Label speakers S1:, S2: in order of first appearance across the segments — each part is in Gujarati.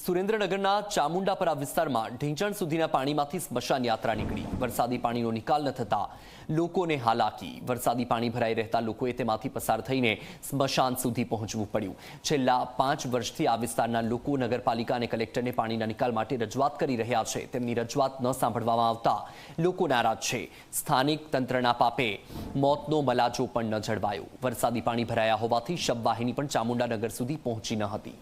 S1: સુરેન્દ્રનગરના ચામુંડાપરા વિસ્તારમાં ઢીંચણ સુધીના પાણીમાંથી સ્મશાન યાત્રા નીકળી। વરસાદી પાણીનો નિકાલ ન થતા લોકોને હાલાકી। વરસાદી પાણી ભરાઈ રહેતા લોકોએ તેમાંથી પસાર થઈને સ્મશાન સુધી પહોંચવું પડ્યું। છેલ્લા 5 વર્ષથી આ વિસ્તારના લોકો નગરપાલિકા અને કલેક્ટરને પાણીના નિકાલ માટે રજૂઆત કરી રહ્યા છે। તેમની રજૂઆત ન સાંભળવામાં આવતા લોકો નારાજ છે। સ્થાનિક તંત્રના પાપે મોતનો મલાજો પણ ન જળવાયો। વરસાદી પાણી ભરાયા હોવાથી શબવાહિની પણ ચામુંડાનગર સુધી પહોંચી ન હતી।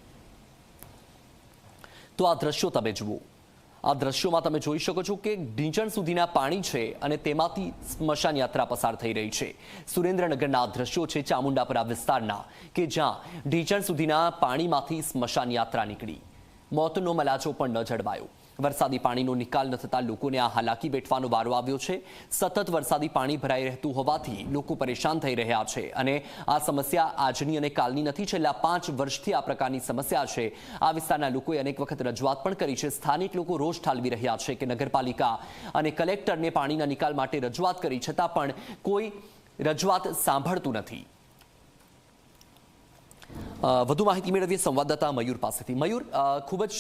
S1: તો આ દ્રશ્યો તમે જુઓ। આ દ્રશ્યોમાં તમે જોઈ શકો છો કે ઢીંચણ સુધીના પાણી છે અને તેમાંથી સ્મશાન યાત્રા પસાર થઈ રહી છે। સુરેન્દ્રનગરના આ દ્રશ્યો છે ચામુંડાપરા વિસ્તારના, કે જ્યાં ઢીંચણ સુધીના પાણીમાંથી સ્મશાન યાત્રા નીકળી। મોતનો મલાજો પણ ન જળવાયો। વરસાદી પાણીનો નિકાલ ન થતા લોકોને આ હાલાકી વેઠવાનો વારો આવ્યો છે। સતત વરસાદી પાણી ભરાઈ રહેતું હોવાથી લોકો પરેશાન થઈ રહ્યા છે અને આ સમસ્યા આજની અને કાલની નથી, છેલ્લા 5 વર્ષથી આ પ્રકારની સમસ્યા છે। આ વિસ્તારના લોકોએ અનેક વખત રજૂઆત પણ કરી છે। સ્થાનિક લોકો રોષ ઠાલવી રહ્યા છે કે નગરપાલિકા અને કલેક્ટરને પાણીના નિકાલ માટે રજૂઆત કરી છતાં પણ કોઈ રજૂઆત સાંભળતું નથી। વધુ માહિતી મેળવીએ સંવાદદાતા મયુર પાસેથી। મયુર, ખૂબ જ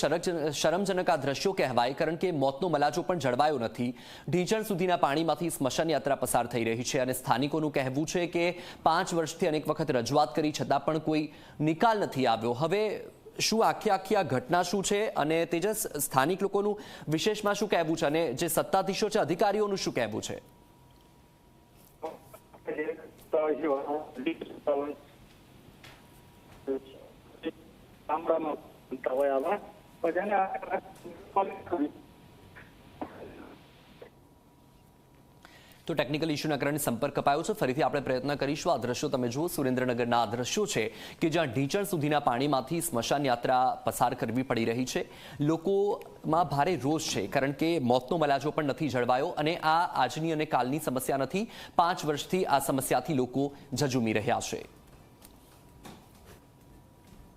S1: શરમજનક આ દ્રશ્યો કહેવાય, કારણ કે મોતનો મલાજો પણ જળવાયો નથી। ઢીંચણ સુધીના પાણીમાંથી સ્મશાન યાત્રા પસાર થઈ રહી છે અને સ્થાનિકોનું કહેવું છે કે 5 વર્ષથી અનેક વખત રજૂઆત કરી છતાં પણ કોઈ નિકાલ નથી આવ્યો। હવે શું આખી આ ઘટના શું છે અને તેજસ, સ્થાનિક લોકોનું વિશેષમાં શું કહેવું છે અને જે સત્તાધીશો છે, અધિકારીઓનું શું કહેવું છે? તો ટેકનિકલ ઇશ્યુના કારણે સંપર્ક કપાયો છે। ફરીથી આપણે પ્રયત્ન કરીશું। આ દ્રશ્યો તમે જુઓ, સુરેન્દ્રનગરના આ દ્રશ્યો છે કે જ્યાં ઢીંચણ સુધીના પાણીમાંથી સ્મશાન યાત્રા પસાર કરવી પડી રહી છે। લોકોમાં ભારે રોષ છે, કારણ કે મોતનો મલાજો પણ નથી જળવાયો અને આ આજની અને કાલની સમસ્યા નથી। 5 વર્ષથી આ સમસ્યાથી લોકો ઝઝૂમી રહ્યા છે।